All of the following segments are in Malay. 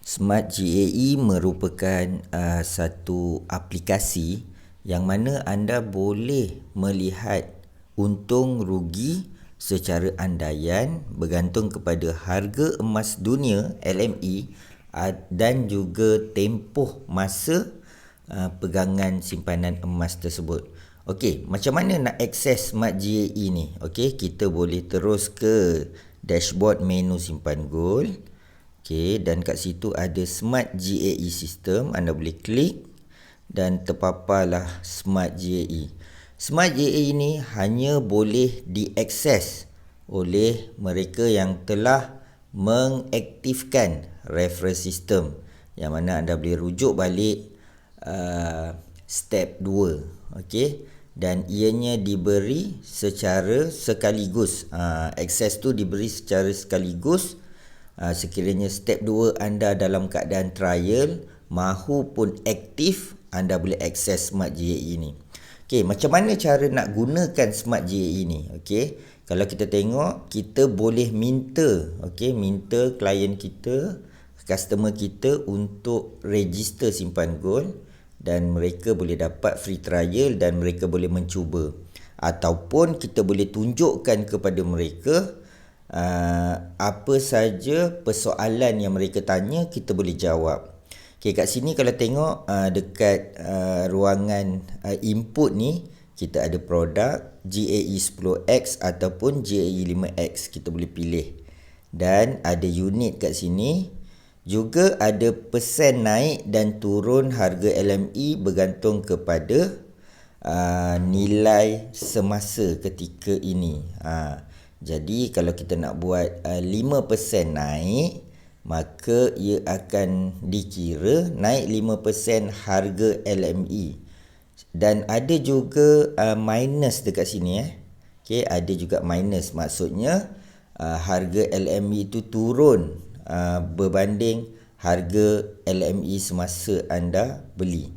Smart GAE merupakan satu aplikasi yang mana anda boleh melihat untung rugi secara andaian bergantung kepada harga emas dunia LME dan juga tempoh masa pegangan simpanan emas tersebut. Okey, macam mana nak akses Smart GAE ni? Okey, kita boleh terus ke dashboard menu simpan gold. Okey, dan kat situ ada Smart GAE System. Anda boleh klik dan terpaparlah Smart GAE. Smart GAE ini hanya boleh diakses oleh mereka yang telah mengaktifkan reference system, yang mana anda boleh rujuk balik step 2. Okey, dan ianya diberi secara sekaligus. Akses tu diberi secara sekaligus. Sekiranya step 2 anda dalam keadaan trial mahupun aktif, anda boleh akses Smart GAE ni. Okey, macam mana cara nak gunakan Smart GAE ni? Okey, kalau kita tengok, kita boleh minta, minta klien kita, customer kita untuk register simpan gold, dan mereka boleh dapat free trial dan mereka boleh mencuba. Ataupun kita boleh tunjukkan kepada mereka apa saja persoalan yang mereka tanya, kita boleh jawab. Okay, kat sini kalau tengok dekat ruangan input ni, kita ada produk GAE 10X ataupun GAE 5X, kita boleh pilih. Dan ada unit kat sini. Juga ada persen naik dan turun harga LME bergantung kepada nilai semasa ketika ini. Jadi kalau kita nak buat 5% naik, maka ia akan dikira naik 5% harga LME. Dan ada juga minus dekat sini. Okay, ada juga minus. Maksudnya harga LME itu turun berbanding harga LME semasa anda beli.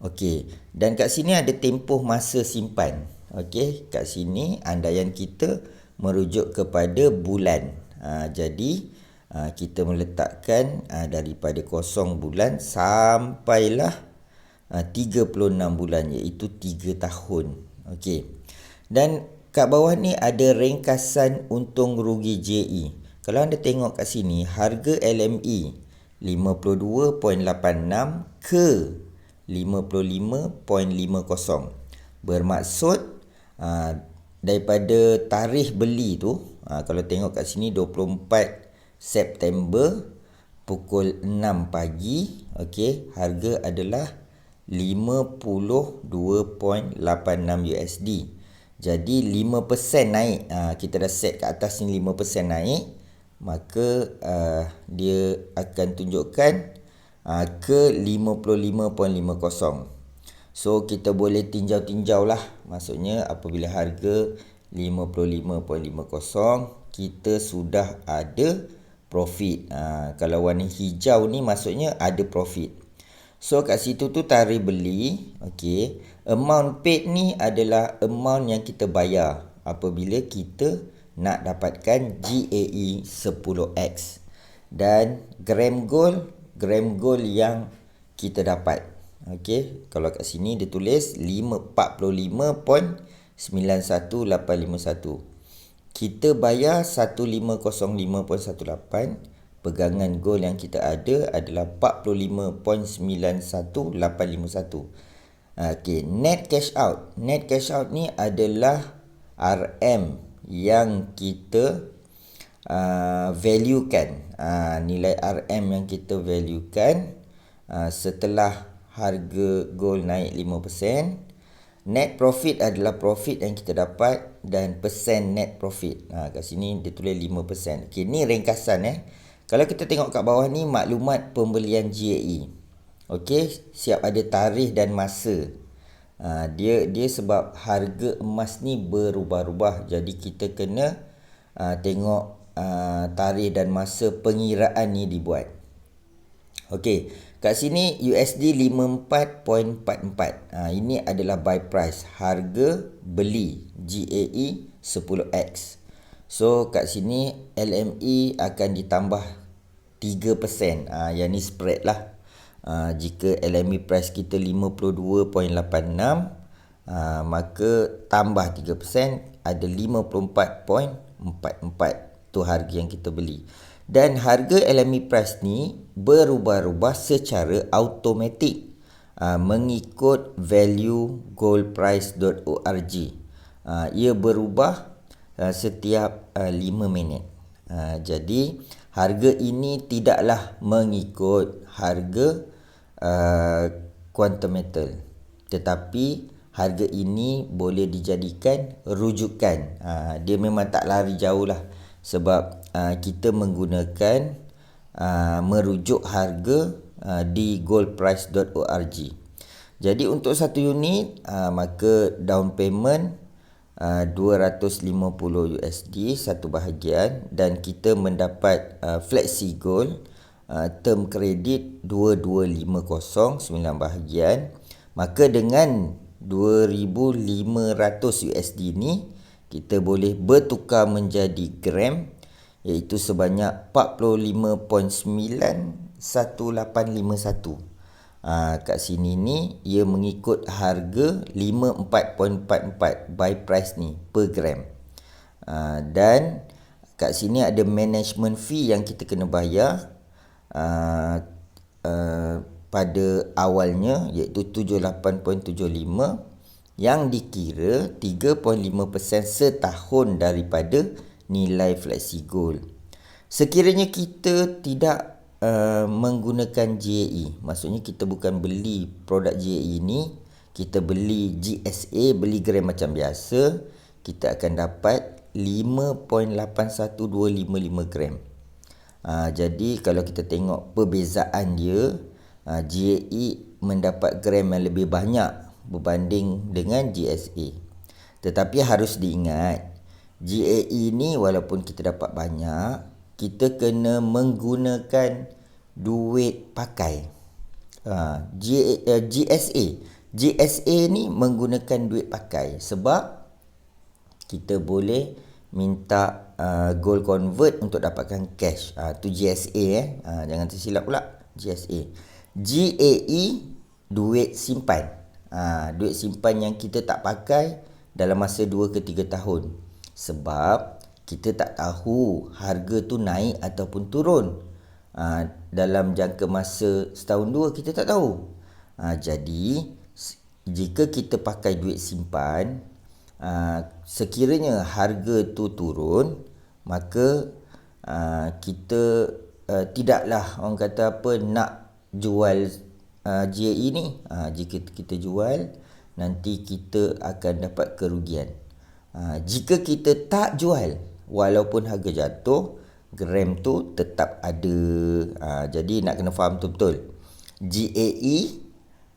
Okey, dan kat sini ada tempoh masa simpan. Okey, kat sini andaian kita merujuk kepada bulan. Jadi kita meletakkan daripada 0 bulan sampailah 36 bulan, iaitu 3 tahun. Okey. Dan kat bawah ni ada ringkasan untung rugi JE. Kalau anda tengok kat sini, harga LME 52.86 ke 55.50. Bermaksud daripada tarikh beli tu, kalau tengok kat sini 24 September pukul 6 pagi, okey, harga adalah 52.86 USD. Jadi 5% naik. Kita dah set kat atas ni 5% naik, maka dia akan tunjukkan ke 55.50. So kita boleh tinjau-tinjau lah. Maksudnya apabila harga 55.50, kita sudah ada profit. Kalau warna hijau ni maksudnya ada profit. So kat situ tu tarikh beli. Okay, amount paid ni adalah amount yang kita bayar apabila kita nak dapatkan GAE 10X. Dan gram gold yang kita dapat. Okey, kalau kat sini dia tulis 45.91851. Kita bayar 1505.18. Pegangan gold yang kita ada adalah 45.91851. Okey, net cash out. Net cash out ni adalah RM yang kita valuekan. Nilai RM yang kita valuekan setelah harga gold naik 5%. Net profit adalah profit yang kita dapat dan persen net profit. Kat sini dia tulis 5%. Okey, ni ringkasan Kalau kita tengok kat bawah ni maklumat pembelian GAE. Okey, siap ada tarikh dan masa. Dia sebab harga emas ni berubah-ubah, jadi kita kena tengok tarikh dan masa pengiraan ni dibuat. Okey, kat sini USD 54.44. Ini adalah buy price, harga beli GAE 10X. So kat sini LME akan ditambah 3%. Yang ni spread lah. Jika LME price kita 52.86, maka tambah 3%, ada 54.44. Tu harga yang kita beli. Dan harga LME price ni berubah-ubah secara automatik mengikut value goldprice.org. Ia berubah setiap 5 minit. Jadi harga ini tidaklah mengikut harga quantum metal, tetapi harga ini boleh dijadikan rujukan. Dia memang tak lari jauh lah, sebab kita menggunakan merujuk harga di goldprice.org. Jadi untuk satu unit, maka down payment $250 satu bahagian, dan kita mendapat flexi gold term kredit 2250 9 bahagian. Maka dengan $2,500 ni kita boleh bertukar menjadi gram, iaitu sebanyak 45.91851. Kat sini ni ia mengikut harga 54.44 buy price ni per gram. Dan kat sini ada management fee yang kita kena bayar pada awalnya, iaitu 78.75, yang dikira 3.5% setahun daripada nilai flexi gold. Sekiranya kita tidak menggunakan GAE, maksudnya kita bukan beli produk GAE ni, kita beli GSA, beli gram macam biasa, kita akan dapat 5.81255 gram. Jadi kalau kita tengok perbezaan dia, GAE mendapat gram yang lebih banyak berbanding dengan GSA. Tetapi harus diingat, GAE ni walaupun kita dapat banyak, kita kena menggunakan duit pakai. GSA ni menggunakan duit pakai, sebab kita boleh minta gold convert untuk dapatkan cash. Tu GSA jangan tersilap pula. GSA. GAE duit simpan. Duit simpan yang kita tak pakai dalam masa 2 ke 3 tahun. Sebab kita tak tahu harga tu naik ataupun turun. Dalam jangka masa setahun 2 kita tak tahu. Jadi jika kita pakai duit simpan, sekiranya harga tu turun, maka kita tidaklah orang kata apa nak jual GAE ni. Jika kita jual, nanti kita akan dapat kerugian. Jika kita tak jual, walaupun harga jatuh, gram tu tetap ada. Jadi nak kena faham betul-betul. GAE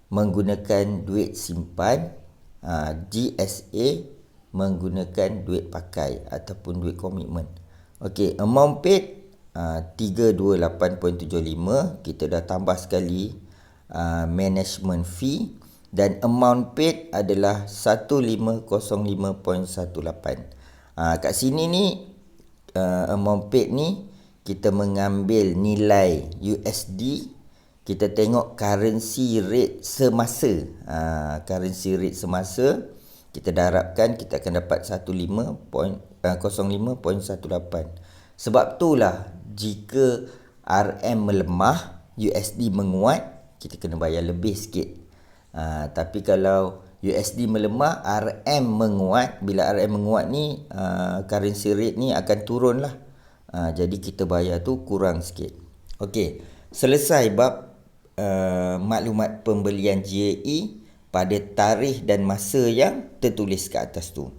menggunakan duit simpan, GSA menggunakan duit pakai ataupun duit komitmen. Okey, amount paid 328.75, kita dah tambah sekali management fee, dan amount paid adalah 1505.18. Kat sini ni amount paid ni kita mengambil nilai USD, kita tengok currency rate semasa. Currency rate semasa kita dah harapkan kita akan dapat 05.18. Sebab itulah jika RM melemah, USD menguat, kita kena bayar lebih sikit. Tapi kalau USD melemah, RM menguat, bila RM menguat ni currency rate ni akan turun lah. Jadi kita bayar tu kurang sikit. Okey, selesai bab maklumat pembelian GAE pada tarikh dan masa yang tertulis kat atas tu.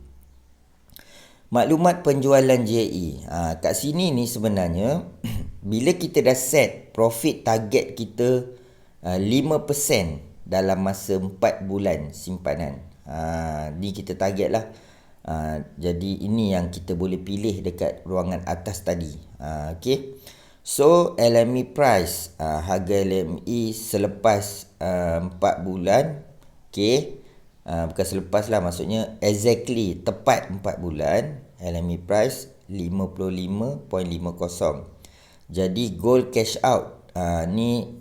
Maklumat penjualan GAE. Kat sini ni sebenarnya bila kita dah set profit target kita 5% dalam masa 4 bulan simpanan. Ni kita target lah. Jadi ini yang kita boleh pilih dekat ruangan atas tadi. Okay. So LME price, harga LME selepas 4 bulan. Okay. Bukan selepas lah, maksudnya exactly tepat 4 bulan LME price 55.50. Jadi goal cash out ni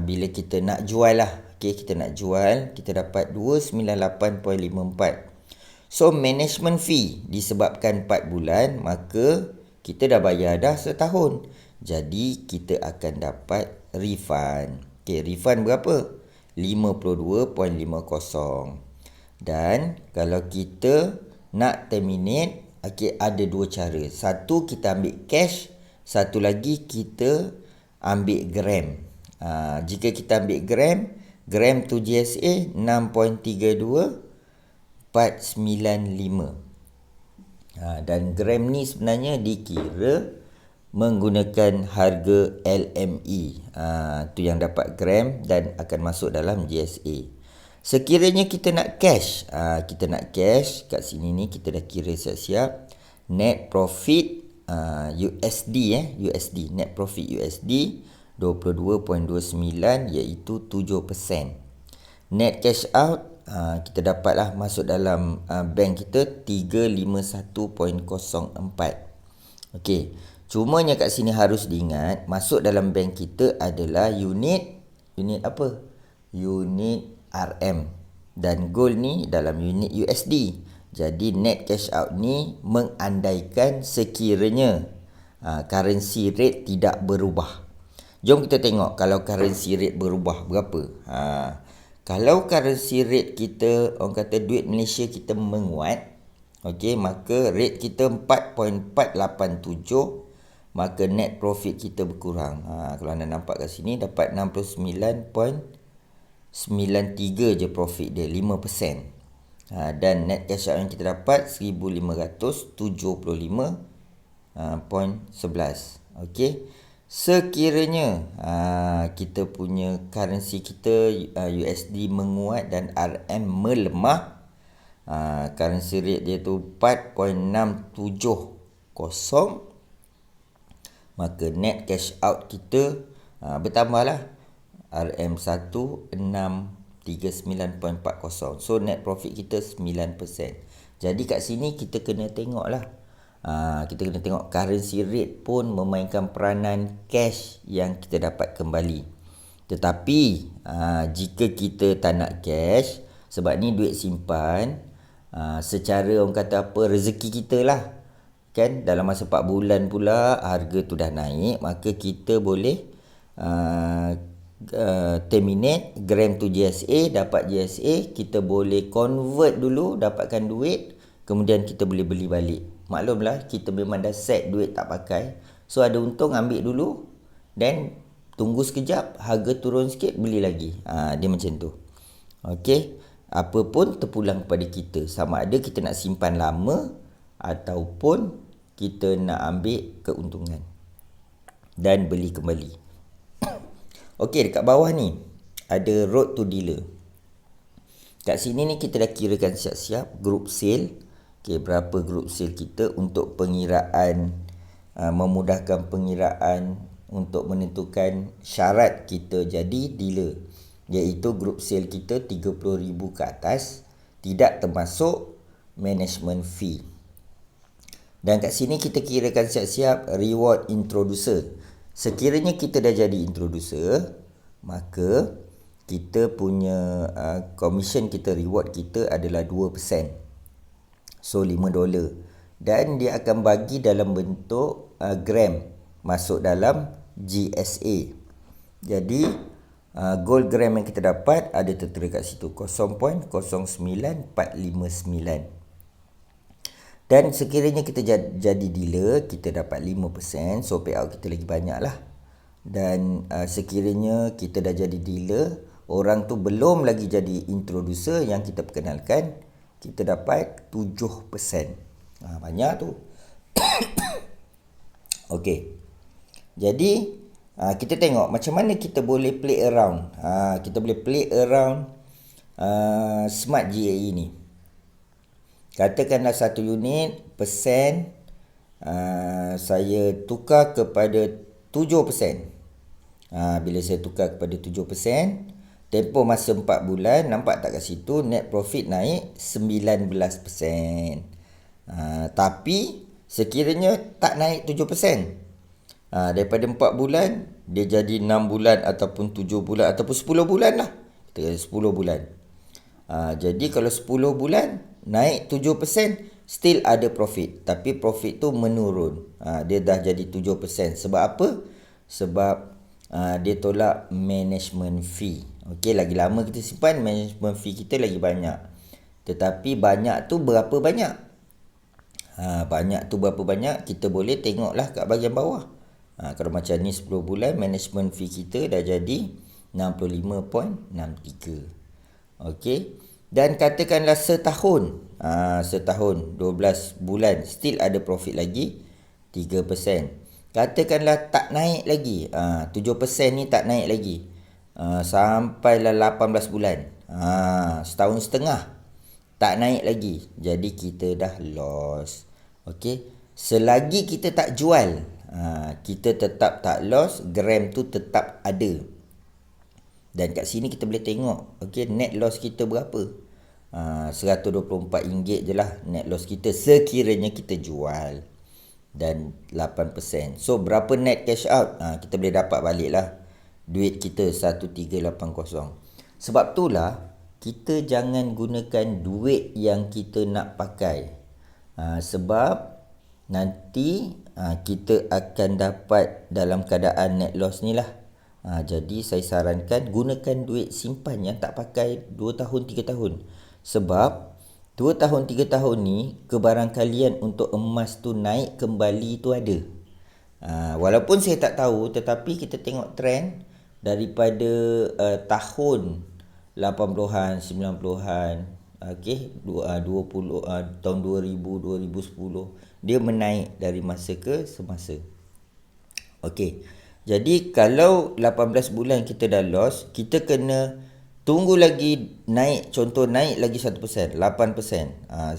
bila kita nak jual lah. Okay, kita nak jual, kita dapat 298.54. So management fee disebabkan 4 bulan, maka kita dah bayar dah setahun. Jadi kita akan dapat refund. Okay, refund berapa? 52.50. Dan kalau kita nak terminate, okay, ada dua cara. Satu, kita ambil cash. Satu lagi, kita ambil gram. Jika kita ambil gram tu GSA 6.32495. Dan gram ni sebenarnya dikira menggunakan harga LME. Tu yang dapat gram dan akan masuk dalam GSA. Sekiranya kita nak cash, kat sini ni kita dah kira siap-siap. Net profit USD net profit USD 22.29 iaitu 7%. Net cash out kita dapatlah masuk dalam bank kita 351.04. Okey, cumanya kat sini harus diingat, masuk dalam bank kita adalah unit apa? Unit RM, dan gold ni dalam unit USD. Jadi net cash out ni mengandaikan sekiranya currency rate tidak berubah. Jom kita tengok kalau currency rate berubah berapa. Kalau currency rate kita, orang kata duit Malaysia kita menguat, okey, maka rate kita 4.487, maka net profit kita berkurang. Kalau anda nampak kat sini dapat 69.93 je profit dia, 5%. Dan net cash out yang kita dapat 1575.11. Okey. Sekiranya kita punya currency kita USD menguat dan RM melemah, currency rate dia tu 4.670, maka net cash out kita bertambahlah RM 1639.40. So net profit kita 9%. Jadi kat sini kita kena tengok lah. Kita kena tengok currency rate pun memainkan peranan cash yang kita dapat kembali. Tetapi jika kita tak nak cash, sebab ni duit simpan, secara orang kata apa, rezeki kita lah, kan, dalam masa 4 bulan pula harga tu dah naik, maka kita boleh terminate gram tu GSA, dapat GSA, kita boleh convert dulu, dapatkan duit, kemudian kita boleh beli balik. Maklumlah kita memang dah set duit tak pakai, so ada untung ambil dulu, then tunggu sekejap harga turun sikit beli lagi. Dia macam tu. Okey, apa pun terpulang kepada kita, sama ada kita nak simpan lama ataupun kita nak ambil keuntungan dan beli kembali. Okey, dekat bawah ni ada road to dealer. Kat sini ni kita dah kirakan siap-siap group sale. Okey, berapa group sale kita untuk pengiraan, memudahkan pengiraan untuk menentukan syarat kita jadi dealer, iaitu group sale kita 30,000 ke atas, tidak termasuk management fee. Dan kat sini kita kirakan siap-siap reward introducer. Sekiranya kita dah jadi introducer, maka kita punya commission kita, reward kita adalah 2%. So $5. Dan dia akan bagi dalam bentuk gram masuk dalam GSA. Jadi gold gram yang kita dapat ada tertera kat situ 0.09459. Dan sekiranya kita jadi dealer, kita dapat 5%, so payout kita lagi banyak lah. Dan sekiranya kita dah jadi dealer, orang tu belum lagi jadi introducer yang kita perkenalkan, kita dapat 7%. Banyak tu. Okey. Jadi kita tengok macam mana kita boleh play around. Kita boleh play around Smart GAE ni. Katakanlah satu unit persen saya tukar kepada 7%. Bila saya tukar kepada 7%, tempoh masa 4 bulan, nampak tak kat situ net profit naik 19%. Tapi sekiranya tak naik 7%, Daripada 4 bulan, dia jadi 6 bulan ataupun 7 bulan ataupun 10 bulan lah. Kita kata 10 bulan. Jadi kalau 10 bulan, naik 7%, still ada profit. Tapi profit tu menurun. Dia dah jadi 7%. Sebab apa? Sebab dia tolak management fee. Okey, lagi lama kita simpan, management fee kita lagi banyak. Tetapi banyak tu berapa banyak? Banyak tu berapa banyak? Kita boleh tengoklah kat bahagian bawah. Kalau macam ni 10 bulan, management fee kita dah jadi 65.63. Okey. Dan katakanlah setahun. Setahun, 12 bulan, still ada profit lagi 3%. Katakanlah tak naik lagi. 7% ni tak naik lagi. Sampailah 18 bulan. Setahun setengah. Tak naik lagi. Jadi kita dah loss. Okey. Selagi kita tak jual, kita tetap tak loss, gram tu tetap ada. Dan kat sini kita boleh tengok, okey, net loss kita berapa? RM124 je lah net loss kita sekiranya kita jual. Dan 8%. So berapa net cash out? Kita boleh dapat balik lah duit kita 1380. Sebab itulah kita jangan gunakan duit yang kita nak pakai. Sebab nanti kita akan dapat dalam keadaan net loss ni lah. Jadi saya sarankan gunakan duit simpan yang tak pakai 2 tahun 3 tahun. Sebab 2 tahun 3 tahun ni kebarangkalian untuk emas tu naik kembali tu ada. Walaupun saya tak tahu, tetapi kita tengok trend daripada tahun 80-an, 90-an, okey, 20 tahun 2000, 2010 dia menaik dari masa ke semasa. Okey. Jadi kalau 18 bulan kita dah loss, kita kena tunggu lagi naik, contoh naik lagi 1%, 8%.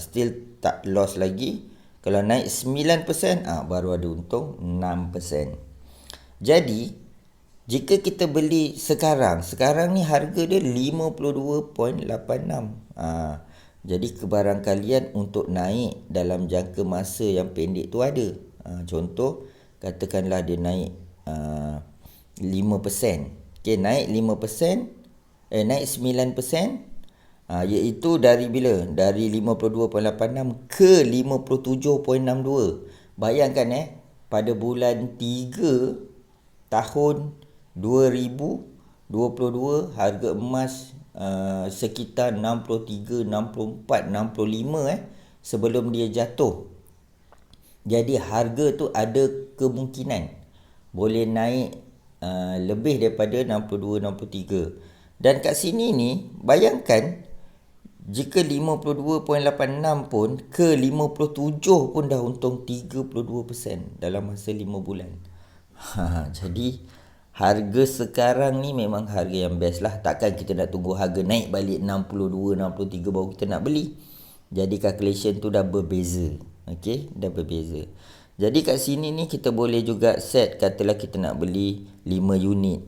Still tak loss lagi. Kalau naik 9%, baru ada untung 6%. Jadi jika kita beli sekarang ni harga dia 52.86. Jadi kebarangkalian untuk naik dalam jangka masa yang pendek tu ada. Contoh katakanlah dia naik 5%. Okey, naik 5%, naik 9%, iaitu dari bila? Dari 52.86 ke 57.62. Bayangkan pada bulan 3 tahun 2022 harga emas sekitar 63, 64, 65 sebelum dia jatuh. Jadi harga tu ada kemungkinan boleh naik lebih daripada 62, 63. Dan kat sini ni bayangkan jika 52.86 pun ke 57 pun dah untung 32% dalam masa 5 bulan. Jadi harga sekarang ni memang harga yang best lah. Takkan kita nak tunggu harga naik balik 62, 63 baru kita nak beli. Jadi calculation tu dah berbeza. Okey, dah berbeza. Jadi kat sini ni kita boleh juga set, katalah kita nak beli 5 unit.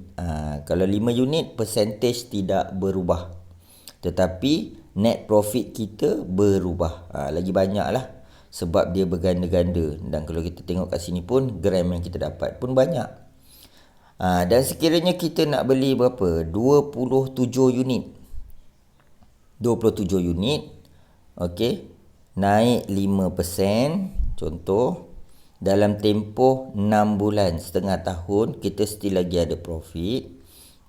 Kalau 5 unit percentage tidak berubah. Tetapi net profit kita berubah. Lagi banyak lah. Sebab dia berganda-ganda. Dan kalau kita tengok kat sini pun gram yang kita dapat pun banyak. Dan sekiranya kita nak beli berapa? 27 unit. 27 unit. Okey. Naik 5%. Contoh. Dalam tempoh 6 bulan, setengah tahun, kita still lagi ada profit.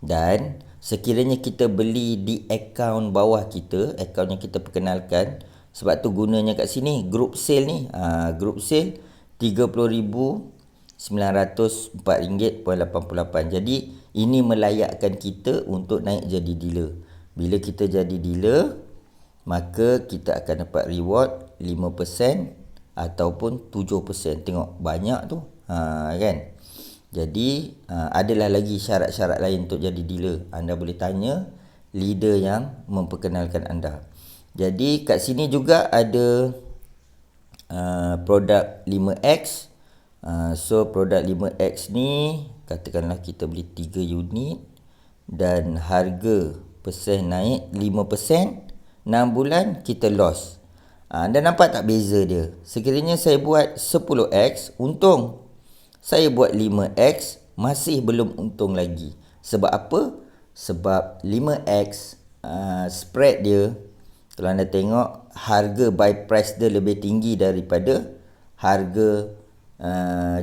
Dan sekiranya kita beli di akaun bawah kita, akaun yang kita perkenalkan, sebab tu gunanya kat sini group sale ni. Group sale RM30,904.88. Jadi ini melayakkan kita untuk naik jadi dealer. Bila kita jadi dealer, maka kita akan dapat reward 5% ataupun 7%. Tengok banyak tu, kan? Jadi adalah lagi syarat-syarat lain untuk jadi dealer. Anda boleh tanya leader yang memperkenalkan anda. Jadi kat sini juga ada produk 5X. So produk 5X ni katakanlah kita beli 3 unit dan harga persen naik 5%, 6 bulan kita loss. Anda nampak tak beza dia? Sekiranya saya buat 10X, untung Saya buat 5x, masih belum untung lagi. Sebab apa? Sebab 5x spread dia, kalau anda tengok, harga buy price dia lebih tinggi daripada harga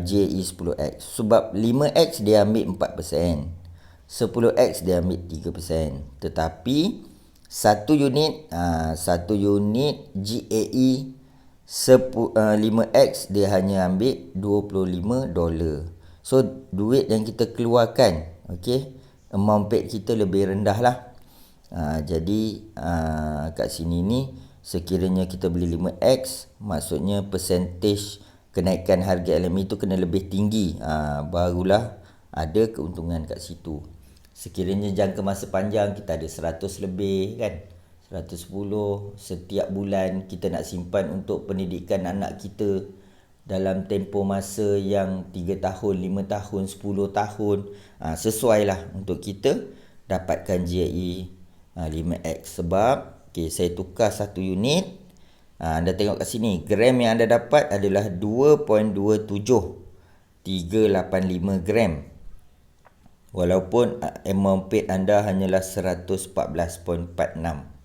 JE 10x. Sebab 5x dia ambil 4%, 10x dia ambil 3%. Tetapi satu unit GAE 5x dia hanya ambil $25. So duit yang kita keluarkan, okey, amount paid kita lebih rendah lah. Jadi kat sini ni, sekiranya kita beli 5x, maksudnya percentage kenaikan harga LME tu kena lebih tinggi, barulah ada keuntungan kat situ. Sekiranya jangka masa panjang kita ada 100 lebih kan, 110 setiap bulan kita nak simpan untuk pendidikan anak kita dalam tempoh masa yang 3 tahun, 5 tahun, 10 tahun, sesuailah untuk kita dapatkan GAE 5x. Sebab saya tukar satu unit, anda tengok kat sini, gram yang anda dapat adalah 2.27385 gram, walaupun amount paid anda hanyalah 114.46.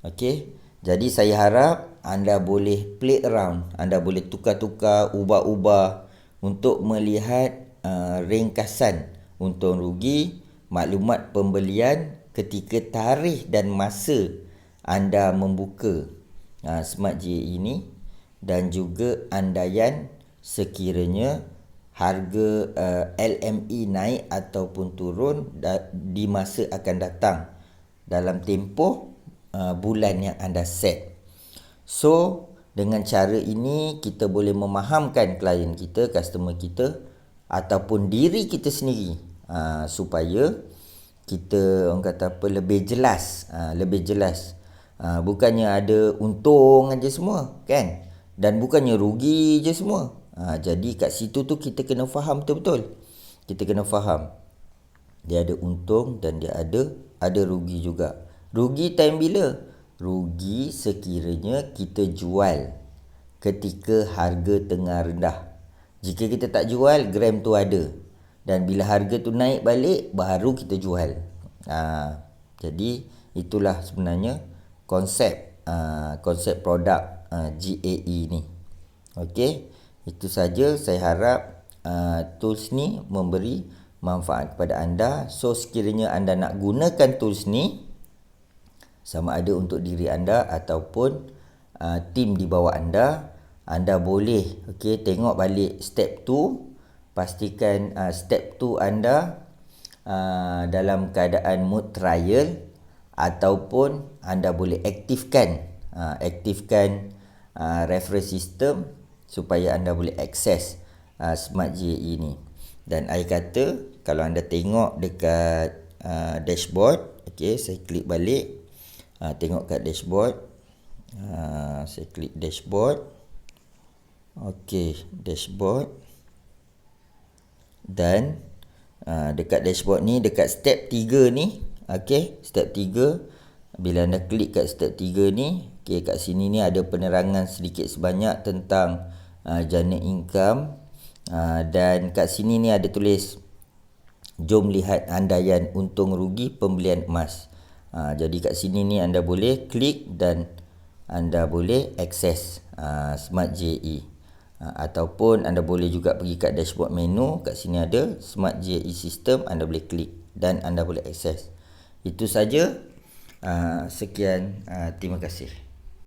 Okey, jadi saya harap anda boleh play around, anda boleh tukar-tukar, ubah-ubah untuk melihat ringkasan untung rugi, maklumat pembelian ketika tarikh dan masa anda membuka Smart GAE ini, dan juga andaian sekiranya harga LME naik ataupun turun di masa akan datang dalam tempoh bulan yang anda set. So dengan cara ini kita boleh memahamkan klien kita, customer kita, ataupun diri kita sendiri, supaya kita, orang kata apa, lebih jelas. Bukannya ada untung aja semua kan, dan bukannya rugi je semua. Jadi kat situ tu kita kena faham betul-betul. Kita kena faham dia ada untung dan dia ada rugi juga. Rugi time bila? Rugi sekiranya kita jual ketika harga tengah rendah. Jika kita tak jual, gram tu ada, dan bila harga tu naik balik, baru kita jual. Jadi itulah sebenarnya konsep produk GAE ni. Okey, itu saja. Saya harap tools ni memberi manfaat kepada anda. So sekiranya anda nak gunakan tools ni, sama ada untuk diri anda ataupun tim di bawah anda, anda boleh tengok balik step 2. Pastikan step 2 anda dalam keadaan mood trial, ataupun anda boleh aktifkan reference system supaya anda boleh akses Smart GAE ni. Dan I kata, kalau anda tengok dekat dashboard, saya klik balik, tengok kat dashboard, saya klik dashboard, dashboard, dan dekat dashboard ni, dekat step 3 ni, step 3, bila anda klik kat step 3 ni, kat sini ni ada penerangan sedikit sebanyak tentang jana income, dan kat sini ni ada tulis, jom lihat andaian untung rugi pembelian emas. Jadi kat sini ni anda boleh klik dan anda boleh akses Smart GAE, ataupun anda boleh juga pergi kat dashboard menu. Kat sini ada Smart GAE System, anda boleh klik dan anda boleh akses. Itu saja. Sekian, terima kasih.